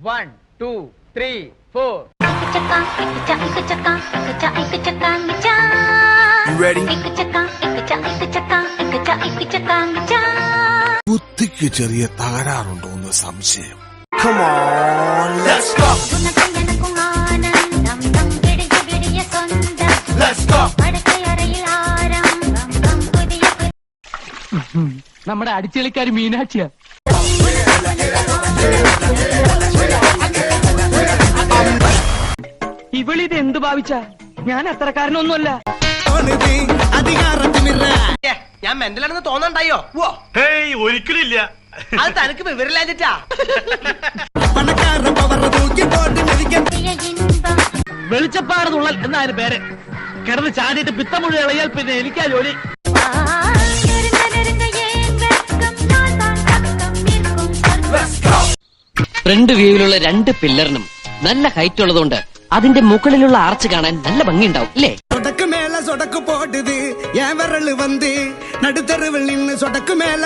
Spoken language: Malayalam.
1, 2, 3, 4. You ready? ബുദ്ധിക്ക് ചെറിയ തകരാറുണ്ടോ എന്ന് സംശയം. Come on, let's go. Let's go. നമ്മുടെ അടിച്ചെളിക്കാരി മീനാക്ഷിയാ. ഇവളിത് എന്ത് ഭാവിച്ച? ഞാൻ അത്രക്കാരനൊന്നുമല്ല. ഞാൻ മെന്റലാണെന്ന് തോന്നണ്ടായോ? ഒരിക്കലില്ല. അത് തനിക്ക് വിവരമില്ലാഞ്ഞിട്ടാ. വെളിച്ചപ്പാട് തുള്ളൽ എന്നായിരുന്നു പേര്. കിടന്ന് ചാടിയിട്ട് പിത്തം മുഴുവൻ ഇളയാൽ പിന്നെ എനിക്കാ ജോലി. ഫ്രണ്ട് വ്യൂവിലുള്ള 2 പില്ലറിനും നല്ല ഹൈറ്റ് ഉള്ളതുകൊണ്ട് അതിന്റെ മുകളിലുള്ള ആർച്ച് കാണാൻ നല്ല ഭംഗിയുണ്ടാവും അല്ലേ? சொடக்கு மேல சொடக்கு போடுது என் விரல் வந்து நடுத்தருவில் நின்னு சொடக்கு மேல